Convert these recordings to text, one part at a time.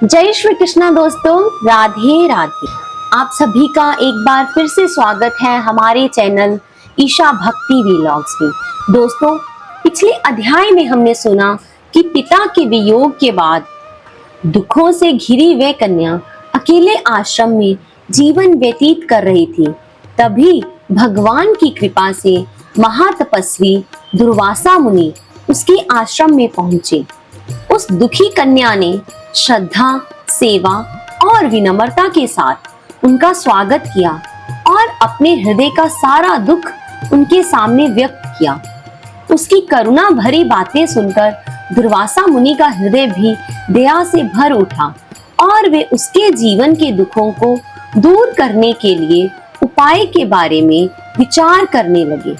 जय श्री कृष्णा दोस्तों, राधे राधे। आप सभी का एक बार फिर से स्वागत है हमारे चैनल ईशा भक्ति व्लॉग्स में। दोस्तों, पिछले अध्याय में हमने सुना कि पिता के वियोग के बाद दुखों से घिरी वह कन्या अकेले आश्रम में जीवन व्यतीत कर रही थी। तभी भगवान की कृपा से महातपस्वी दुर्वासा मुनि उसके आश्रम में पहुंचे। उस दुखी कन्या ने श्रद्धा, सेवा और विनम्रता के साथ उनका स्वागत किया और अपने हृदय का सारा दुख उनके सामने व्यक्त किया। उसकी करुणा भरी बातें सुनकर दुर्वासा मुनि का हृदय भी दया से भर उठा और वे उसके जीवन के दुखों को दूर करने के लिए उपाय के बारे में विचार करने लगे।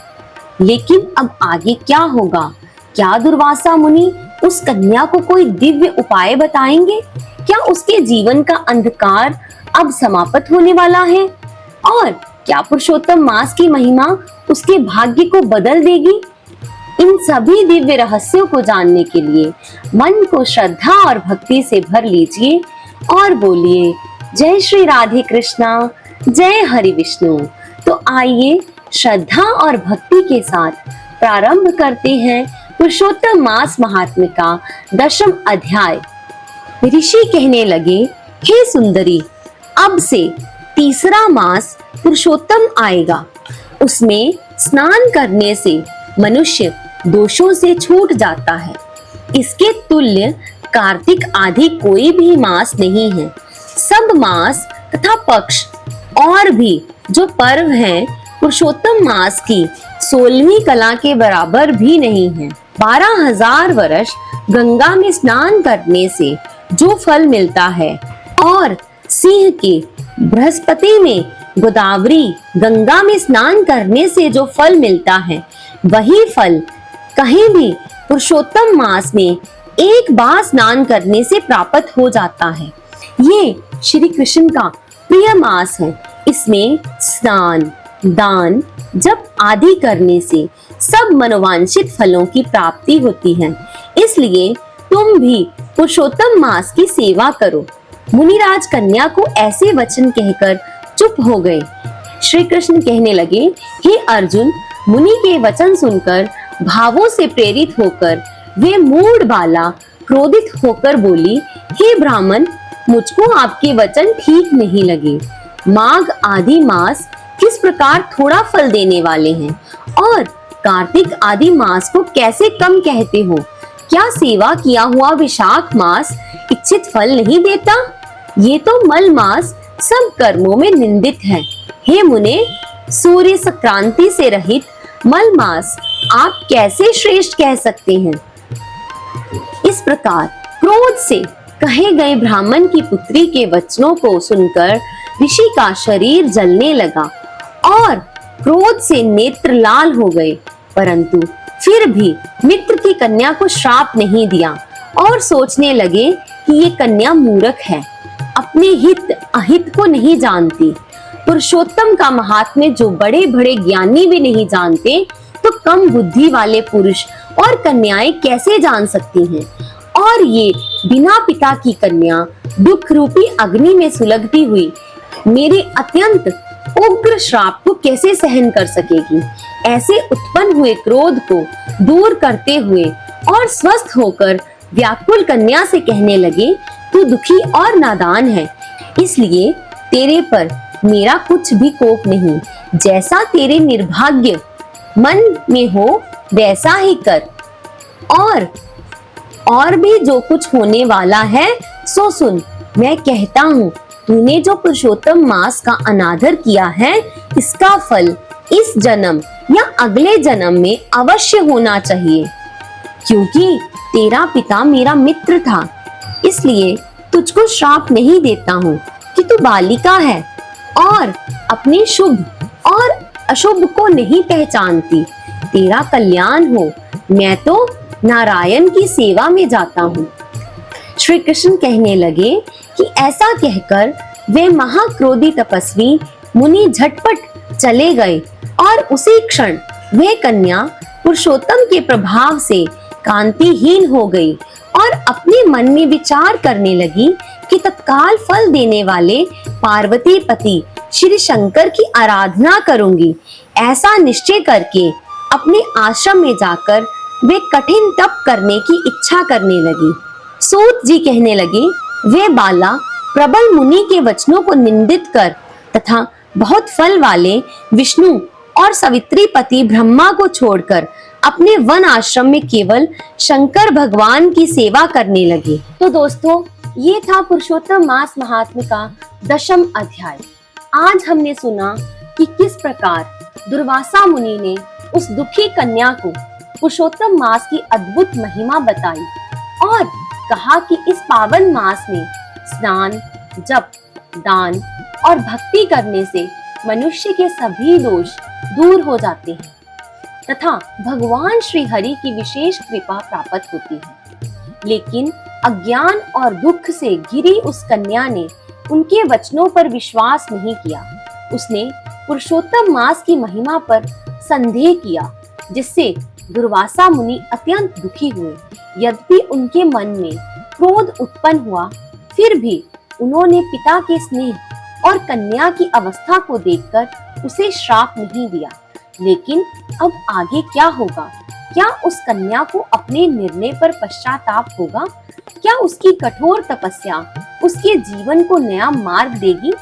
लेकिन अब आगे क्या होगा? क्या दुर्वासा मुनि उस कन्या को कोई दिव्य उपाय बताएंगे? क्या उसके जीवन का अंधकार अब समाप्त होने वाला है? और क्या पुरुषोत्तम मास की महिमा उसके भाग्य को बदल देगी? इन सभी दिव्य रहस्यों को जानने के लिए मन को श्रद्धा और भक्ति से भर लीजिए और बोलिए जय श्री राधे कृष्णा, जय हरि विष्णु। तो आइए श्रद्धा और भक्ति के साथ प्रारंभ करते हैं पुरुषोत्तम मास महात्म्य का 10वां अध्याय। ऋषि कहने लगे, हे सुंदरी, अब से तीसरा मास पुरुषोत्तम आएगा। उसमें स्नान करने से मनुष्य दोषों से छूट जाता है। इसके तुल्य कार्तिक आदि कोई भी मास नहीं है। सब मास तथा पक्ष और भी जो पर्व हैं पुरुषोत्तम मास की 16वीं कला के बराबर भी नहीं है। 12,000 वर्ष गंगा में स्नान करने से जो फल मिलता है और सिंह के बृहस्पति में गोदावरी गंगा में स्नान करने से जो फल मिलता है, वही फल कहीं भी पुरुषोत्तम मास में एक बार स्नान करने से प्राप्त हो जाता है। ये श्री कृष्ण का प्रिय मास है। इसमें स्नान, दान, जप आदि करने से सब मनोवांछित फलों की प्राप्ति होती है। इसलिए तुम भी पुरुषोत्तम मास की सेवा करो। मुनिराज कन्या को ऐसे वचन कहकर चुप हो गए। श्री कृष्ण कहने लगे, हे अर्जुन, मुनि के वचन सुनकर भावों से प्रेरित होकर वे मूढ़ बाला क्रोधित होकर बोली, हे ब्राह्मण, मुझको आपके वचन ठीक नहीं लगे। माघ आदि मास किस प्रकार थोड़ा फल देने वाले हैं और कार्तिक आदि मास को कैसे कम कहते हो? क्या सेवा किया हुआ विशाख मास इच्छित फल नहीं देता? ये तो मल मास सब कर्मों में निंदित है। हे मुने, सूर्य संक्रांति से रहित मल मास आप कैसे श्रेष्ठ कह सकते हैं? इस प्रकार क्रोध से कहे गए ब्राह्मण की पुत्री के वचनों को सुनकर ऋषि का शरीर जलने लगा और क्रोध से नेत्र लाल हो गए, परंतु फिर भी मित्र की कन्या को श्राप नहीं दिया और सोचने लगे कि ये कन्या मूर्ख है, अपने हित अहित को नहीं जानती। पुरुषोत्तम का महात्म्य जो बड़े बड़े ज्ञानी भी नहीं जानते, तो कम बुद्धि वाले पुरुष और कन्याएं कैसे जान सकती हैं? और ये बिना पिता की कन्या दुख रूपी अग्नि में सुलगती हुई मेरे अत्यंत उग्र श्राप को कैसे सहन कर सकेगी? ऐसे उत्पन्न हुए क्रोध को दूर करते हुए और स्वस्थ होकर व्याकुल कन्या से कहने लगे, तू दुखी और नादान है, इसलिए तेरे पर मेरा कुछ भी कोप नहीं। जैसा तेरे निर्भाग्य मन में हो वैसा ही कर, और भी जो कुछ होने वाला है सो सुन। मैं कहता हूँ, तूने जो पुरुषोत्तम मास का अनादर किया है, इसका फल इस जन्म या अगले जन्म में अवश्य होना चाहिए। क्योंकि तेरा पिता मेरा मित्र था, इसलिए तुझको श्राप नहीं देता हूँ कि तू बालिका है और अपने शुभ और अशुभ को नहीं पहचानती। तेरा कल्याण हो, मैं तो नारायण की सेवा में जाता हूँ। श्री कृष्ण कहने लगे कि ऐसा कहकर वे महाक्रोधी तपस्वी मुनि झटपट चले गए और उसी क्षण वह कन्या पुरुषोत्तम के प्रभाव से कांतिहीन हो गई और अपने मन में विचार करने लगी कि तत्काल फल देने वाले पार्वती पति श्री शंकर की आराधना करूंगी। ऐसा निश्चय करके अपने आश्रम में जाकर वे कठिन तप करने की इच्छा करने लगी। सूत जी कहने लगे, वे बाला प्रबल मुनि के वचनों को निंदित कर तथा बहुत फल वाले विष्णु और सवित्री पति ब्रह्मा को छोड़कर अपने वन आश्रम में केवल शंकर भगवान की सेवा करने लगे। तो दोस्तों, ये था पुरुषोत्तम मास महात्म्य का 10वां अध्याय। आज हमने सुना कि किस प्रकार दुर्वासा मुनि ने उस दुखी कन्या को पुरुषोत्तम मास की अद्भुत महिमा बताई और कहा कि इस पावन मास में स्नान, जप, दान और भक्ति करने से मनुष्य के सभी दोष दूर हो जाते हैं तथा भगवान श्री हरि की विशेष कृपा प्राप्त होती है। लेकिन अज्ञान और दुख से घिरी उस कन्या ने उनके वचनों पर विश्वास नहीं किया। उसने पुरुषोत्तम मास की महिमा पर संदेह किया, जिससे दुर्वासा मुनि अत्यंत दुखी हुए। यद्यपि उनके मन में क्रोध उत्पन्न हुआ, फिर भी उन्होंने पिता के स्नेह और कन्या की अवस्था को देखकर उसे श्राप नहीं दिया। लेकिन अब आगे क्या होगा? क्या उस कन्या को अपने निर्णय पर पश्चाताप होगा? क्या उसकी कठोर तपस्या उसके जीवन को नया मार्ग देगी?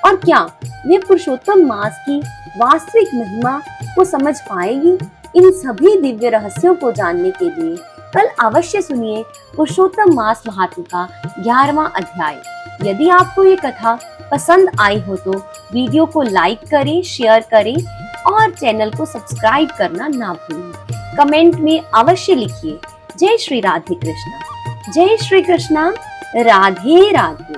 और क्या वे पुरुषोत्तम मास की वास्तविक महिमा को समझ पाएगी? इन सभी दिव्य रहस्यों को जानने के लिए कल अवश्य सुनिए पुरुषोत्तम मास महात्म्य का 11वां अध्याय। यदि आपको ये कथा पसंद आई हो तो वीडियो को लाइक करें, शेयर करें और चैनल को सब्सक्राइब करना ना भूलें। कमेंट में अवश्य लिखिए जय श्री राधे कृष्णा। जय श्री कृष्णा। राधे राधे।